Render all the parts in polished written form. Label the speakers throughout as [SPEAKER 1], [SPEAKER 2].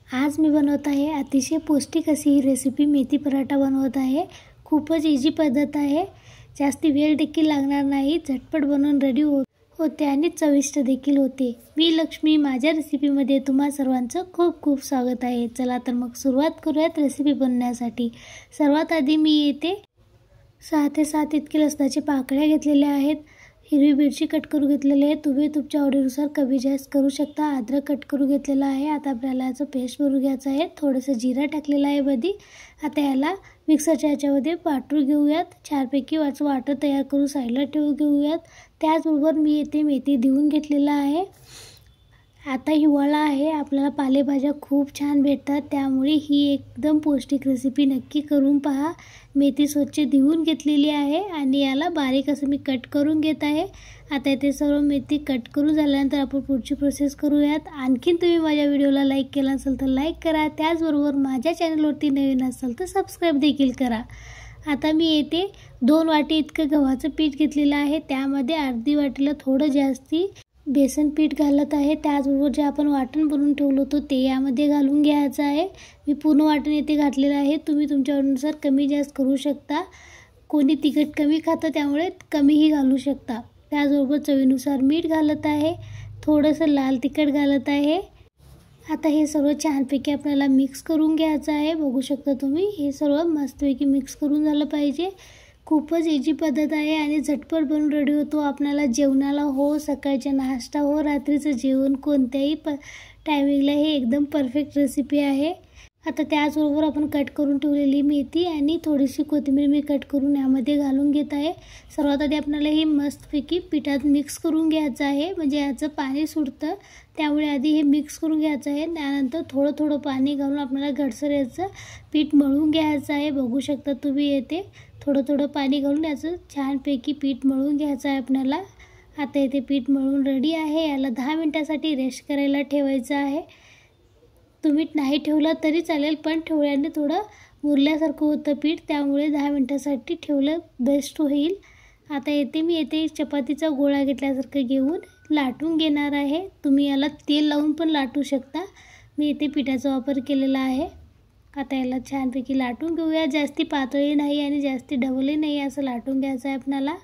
[SPEAKER 1] आज मी बनवत आहे अतिशय पौष्टिक अशी ही रेसिपी मेथी पराठा बनवत आहे। खूपच इजी पद्धत आहे, जास्ती वेळ देखील लागणार नाही, झटपट बनवून रेडी होते आणि चविष्ट देखील होते। मी लक्ष्मी, माझ्या रेसिपीमध्ये तुम्हा सर्वांचं खूप खूप स्वागत आहे। चला तर मग सुरुवात करूयात रेसिपी बनवण्यासाठी। सर्वात आधी मी येथे 6 ते 7 इतके लसणाच्या पाकळ्या घेतलेल्या आहेत। हिरवी मिरची कट करून घेतलेली आहे, तुम्ही तुमच्या आवडीनुसार कमी जास्त करू शकता। अद्रक कट करून घेतलेला आहे। आता आपल्याला याचं पेस्ट बनवून घ्यायचं आहे। थोडंसं जिरा टाकलेला आहे मध्ये। आता याला मिक्सरच्या ह्याच्यामध्ये वाटून घेऊयात। छानपैकी वाटण तयार करून साईडला ठेवून घेऊयात। त्याचबरोबर मी येथे मेथी धुवून घेतलेला आहे। आता हिवाळा आहे, आपल्याला पालेभाज्या खूप छान भेटतात, त्यामुळे ही एकदम पौष्टिक रेसिपी नक्की करून पहा। मेथी स्वच्छ धुवून घेतलेली आहे आणि याला बारीक असं मी कट करून घेत आहे। आता इथे सर्व मेथी कट करून झाल्यानंतर आपण पुढची प्रोसेस करूयात। आणखीन तुम्ही माझ्या व्हिडिओला लाईक केला असेल तर लाईक करा, त्याचबरोबर माझ्या चॅनलवरती नवीन असाल तर सबस्क्राईब देखील करा। आता मी येथे 2 वाटी इतकं गव्हाचं पीठ घेतलेलं आहे, त्यामध्ये अर्धी वाटीला थोडं जास्ती बेसन पीठ घालत आहे। त्याचबरोबर जे आपण वाटण बनवून ठेवलं होतं ते यामध्ये घालून घ्यायचं आहे। मी पूर्ण वाटण येथे घातलेलं आहे, तुम्ही तुमच्या आवडीनुसार कमी जास्त करू शकता। कोणी तिखट कमी खातं त्यामुळे कमीही घालू शकता। त्याचबरोबर चवीनुसार मीठ घालत आहे, थोडंसं लाल तिखट घालत आहे। आता हे सर्व छानपैकी आपल्याला मिक्स करून घ्यायचं आहे। बघू शकता तुम्ही, हे सर्व मस्तपैकी मिक्स करून झालं पाहिजे। खूपच इजी पद्धत आहे आणि झटपट बनवून रेडी होतो। आपल्याला जेवणाला हो, सकाळचा नाश्ता हो, रात्रीचं जेवण कोणत्याही टायमिंगला हे एकदम परफेक्ट रेसिपी आहे। आता त्याचबरोबर आपण कट करून ठेवलेली मेथी आणि थोडीशी कोथिंबीर मी कट करून यामध्ये घालून घेत आहे। सर्वात आधी आपल्याला हे मस्तपैकी पिठात मिक्स करून घ्यायचं आहे, म्हणजे याचं पाणी सुटतं, त्यामुळे आधी हे मिक्स करून घ्यायचं आहे। त्यानंतर थोडं थोडं पाणी घालून आपल्याला घट्टसर याचं पीठ मळून घ्यायचं आहे। बघू शकता तुम्ही येथे थोडं थोडं पाणी घालून याचं छानपैकी पीठ मळून घ्यायचं आहे आपल्याला। आता इथे पीठ मळून रेडी आहे, याला 10 मिनिटासाठी रेस्ट करायला ठेवायचं आहे। तुम्ही नाही ठेवलं तरी चालेल, पण ठेवल्याने थोडं मुरल्यासारखं होतं पीठ, त्यामुळे 10 मिनिटासाठी ठेवलं बेस्ट होईल। आता मी चपातीचा गोळा घेतल्यासारखं घेऊन लाटून घेणार आहे। तुम्ही याला तेल लावून पण लाटू शकता, मी इथे पिठाचा वापर केलेला आहे। आता याला छानपैकी लाटून घेऊया, जास्ती पातळही नाही आणि जास्ती ढवळही नाही, असं लाटून घ्यायचं आहे आपल्याला।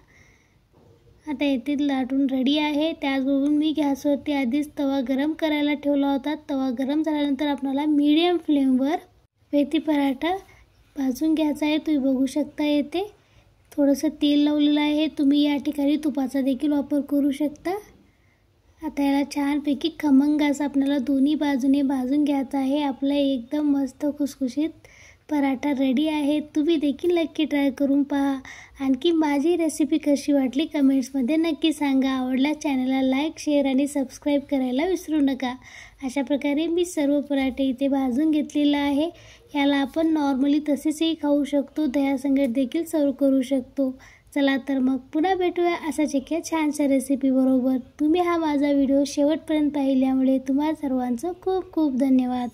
[SPEAKER 1] आता इथे लाटून रेडी आहे। त्याचबरोबर मी गॅसवरती आधीच तवा गरम करायला ठेवला होता। तवा गरम झाल्यानंतर आपल्याला मीडियम फ्लेमवर मेथी पराठा भाजून घ्यायचा आहे। तुम्ही बघू शकता येथे थोडंसं तेल लावलेलं आहे, तुम्ही या ठिकाणी तुपाचा देखील वापर करू शकता। आता याला छानपैकी खमंग असं आपल्याला दोन्ही बाजूने भाजून घ्यायचं आहे। आपला एकदम मस्त खुसखुशीत पराठा रेडी आहे। तुम्ही देखील नक्की ट्राय करून पहा। आणखी माझी रेसिपी कशी वाटली कमेंट्समध्ये नक्की सांगा। आवडल्यास चॅनलला लाईक, शेअर आणि सबस्क्राईब करायला विसरू नका। अशा प्रकारे मी सर्व पराठे इथे भाजून घेतलेला आहे। याला आपण नॉर्मली तसेचही खाऊ शकतो, दह्यासंगत देखील सर्व करू शकतो। चला तर मग पुन्हा भेटूया अशाच एका छानशा रेसिपी बरोबर। तुम्ही हा माझा व्हिडिओ शेवटपर्यंत पाहिल्यामुळे तुम्हा सर्वांचं खूप खूप धन्यवाद।